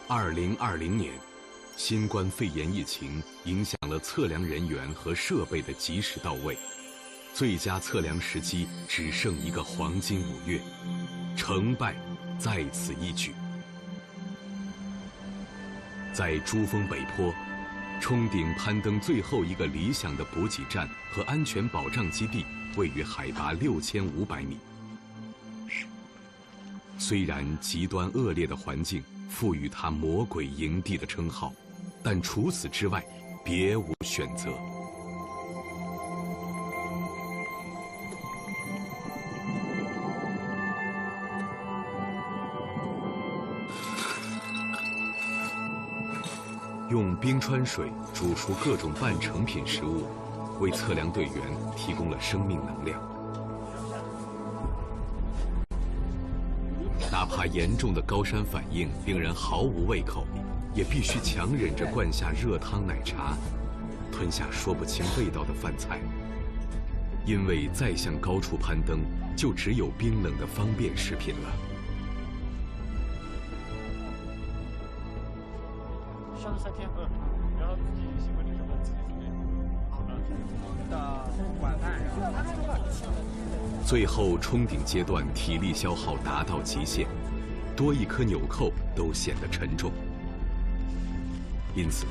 2020年，新冠肺炎疫情影响了测量人员和设备的及时到位，最佳测量时机只剩一个黄金5月，成败在此一举。在珠峰北坡，冲顶攀登最后一个理想的补给站和安全保障基地位于海拔6500米。虽然极端恶劣的环境赋予它“魔鬼营地”的称号，但除此之外，别无选择。用冰川水煮熟各种半成品食物，为测量队员提供了生命能量。哪怕严重的高山反应令人毫无胃口，也必须强忍着灌下热汤奶茶，吞下说不清味道的饭菜。因为再向高处攀登，就只有冰冷的方便食品了。上3天，然后自己喜欢吃什么自己准备。到晚饭。最后冲顶阶段体力消耗达到极限，多一颗纽扣都显得沉重。因此，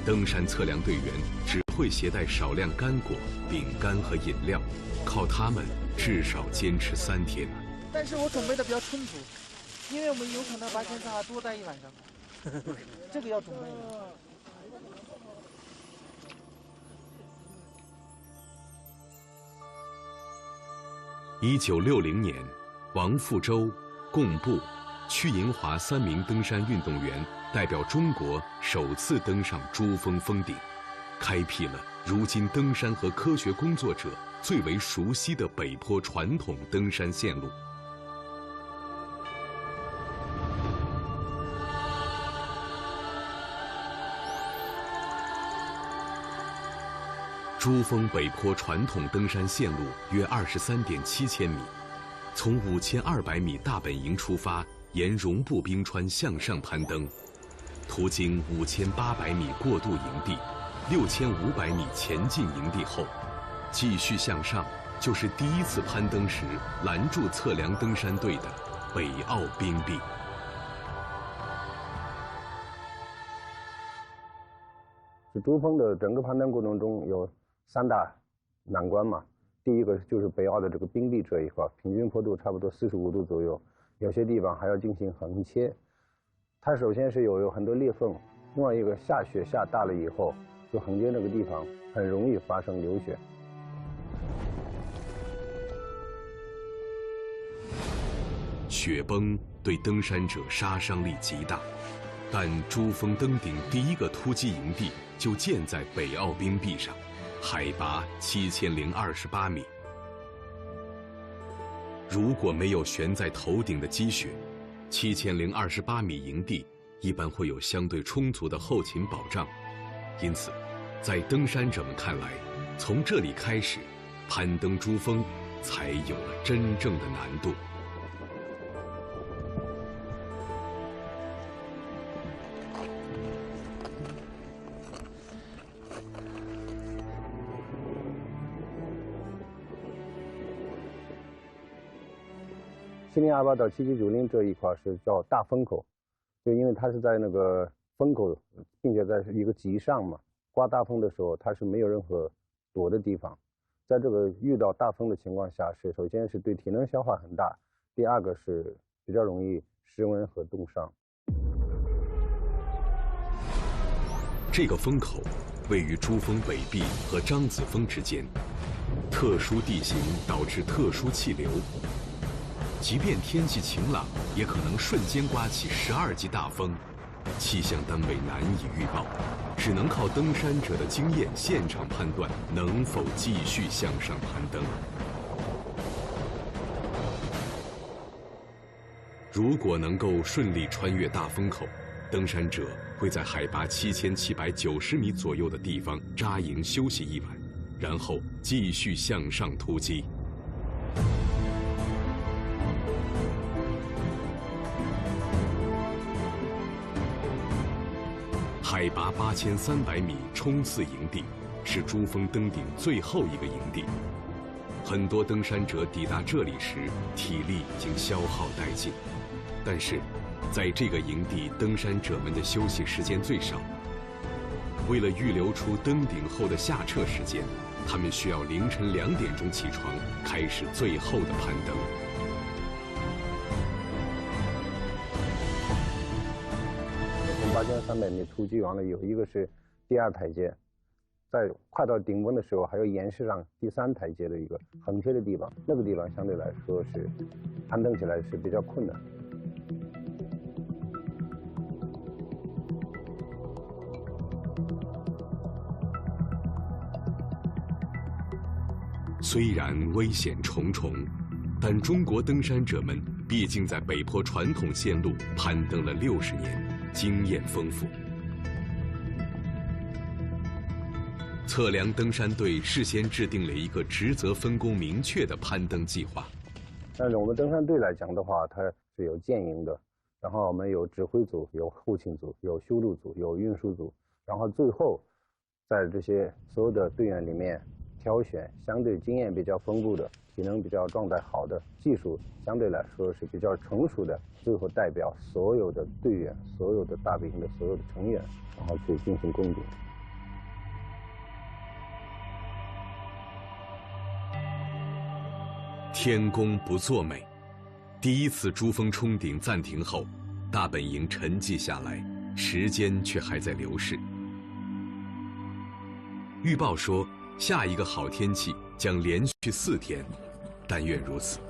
登山测量队员只会携带少量干果、饼干和饮料，靠它们至少坚持3天。但是我准备的比较充足，因为我们有可能把检查多待1晚上。这个要准备的。1960年，王富洲、贡布、屈银华3名登山运动员代表中国首次登上珠峰峰顶，开辟了如今登山和科学工作者最为熟悉的北坡传统登山线路。珠峰北坡传统登山线路约23.7千米，从5200米大本营出发，沿绒布冰川向上攀登，途经5800米过渡营地、6500米前进营地后，继续向上，就是第一次攀登时拦住测量登山队的北澳冰壁。珠峰的整个攀登过程中有3大难关嘛，第一个就是北澳的这个冰壁这一块，平均坡度差不多45度左右，有些地方还要进行横切。它首先是有很多裂缝，另外一个下雪下大了以后，就横截那个地方很容易发生流血。雪崩对登山者杀伤力极大，但珠峰登顶第一个突击营地就建在北澳冰壁上，海拔7028米。如果没有悬在头顶的积雪，7028米营地一般会有相对充足的后勤保障，因此，在登山者们看来，从这里开始，攀登珠峰才有了真正的难度。7028到7790这一块是叫大风口，就因为它是在那个风口，并且在一个极上嘛，刮大风的时候它是没有任何躲的地方。在这个遇到大风的情况下，首先是对体能消耗很大，第二个是比较容易失温和冻伤。这个风口位于珠峰北壁和张子峰之间，特殊地形导致特殊气流。即便天气晴朗，也可能瞬间刮起12级大风，气象单位难以预报，只能靠登山者的经验现场判断能否继续向上攀登。如果能够顺利穿越大风口，登山者会在海拔7790米左右的地方扎营休息1晚，然后继续向上突击。海拔8300米冲刺营地是珠峰登顶最后一个营地。很多登山者抵达这里时，体力已经消耗殆尽。但是，在这个营地，登山者们的休息时间最少。为了预留出登顶后的下撤时间，他们需要凌晨2点钟起床，开始最后的攀登。从8300米突击完了，有一个是第2台阶，在快到顶峰的时候，还要沿势上第3台阶的一个横切的地方，那个地方相对来说是攀登起来是比较困难。虽然危险重重，但中国登山者们毕竟在北坡传统线路攀登了60年，经验丰富。测量登山队事先制定了一个职责分工明确的攀登计划。但是我们登山队来讲的话，它是有建营的，然后我们有指挥组、有后勤组、有修路组、有运输组，然后最后在这些所有的队员里面挑选相对经验比较丰富的、体能比较状态好的、技术相对来说是比较成熟的，最后代表所有的队员、所有的大本营的所有的成员，然后去进行攻顶。天公不作美，第一次珠峰冲顶暂停后，大本营沉寂下来，时间却还在流逝。预报说，下一个好天气将连续4天，但愿如此。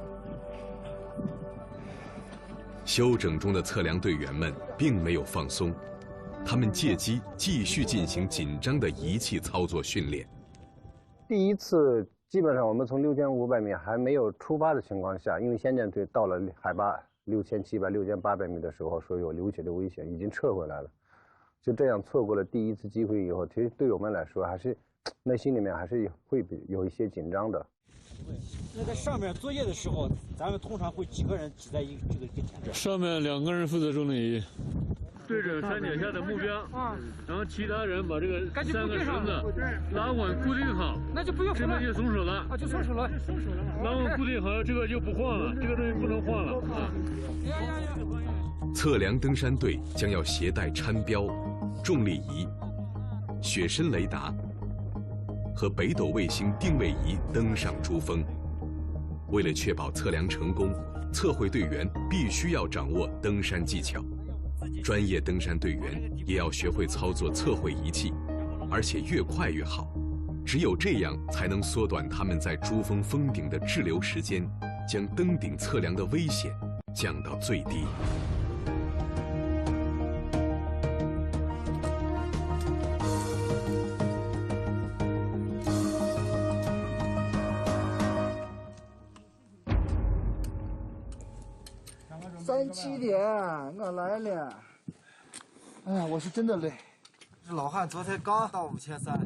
休整中的测量队员们并没有放松，他们借机继续进行紧张的仪器操作训练。第一次基本上我们从6500米还没有出发的情况下，因为先遣队到了海拔6700、6800米的时候，说有流血的危险，已经撤回来了。就这样错过了第一次机会以后，其实对我们来说还是内心里面还是会有一些紧张的。那在上面作业的时候，咱们通常会几个人挤在一个跟前这？上面2个人负责重力仪，对准山脚下的目标，然后其他人把这个3个绳子拉稳固定好，那就不用这边就松手了啊，就松手了，拉稳固定好，这个就不晃了，这个东西不能晃了啊。测量登山队将要携带掺标、重力仪、雪深雷达和北斗卫星定位仪登上珠峰。为了确保测量成功，测绘队员必须要掌握登山技巧。专业登山队员也要学会操作测绘仪器，而且越快越好。只有这样才能缩短他们在珠峰峰顶的滞留时间，将登顶测量的危险降到最低。37点，我来了。哎呀，我是真的累。这老汉昨天刚到5300，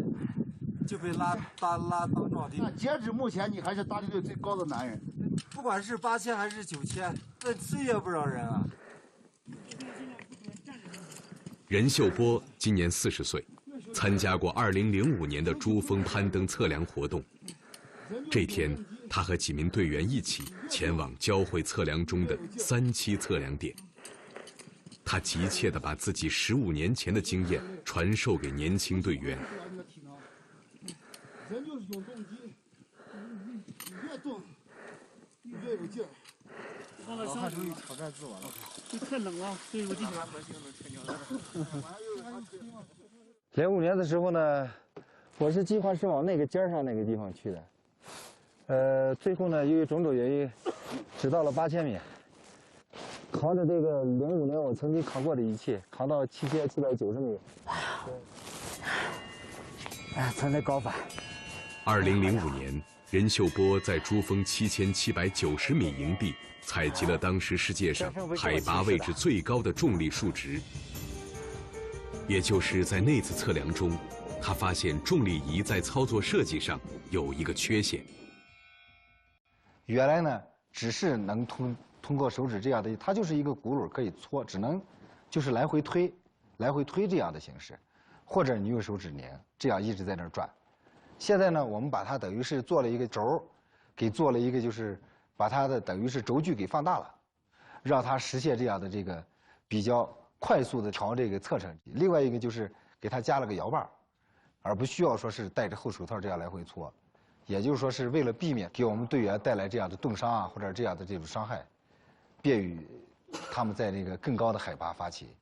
就被拉当壮丁。截止目前，你还是大地队最高的男人。不管是8000还是9000，那岁月不饶人啊。任秀波今年40岁，参加过2005年的珠峰攀登测量活动。这天，他和几名队员一起前往交会测量中的3期测量点。他急切地把自己15年前的经验传授给年轻队员。人就是永动机，你越动，你越有劲儿。老汉终于挑战自我了。这太冷了，所以我进去了。05年的时候呢，我是计划是往那个尖上那个地方去的。最后呢，由于种种原因，只到了8000米。扛着这个05年我曾经扛过的仪器，扛到7790米。哎，存在高反。2005年，任秀波在珠峰7790米营地采集了当时世界上海拔位置最高的重力数值。也就是在那次测量中，他发现重力仪在操作设计上有一个缺陷。原来呢，只是能通过手指这样的，它就是一个轱辘可以搓，只能就是来回推，来回推这样的形式，或者你用手指拧，这样一直在那儿转。现在呢，我们把它等于是做了一个轴，给做了一个就是把它的等于是轴距给放大了，让它实现这样的这个比较快速的调这个侧成。另外一个就是给它加了个摇把，而不需要说是戴着厚手套这样来回搓，也就是说是为了避免给我们队员带来这样的冻伤啊或者这样的这种伤害，便于他们在那个更高的海拔发起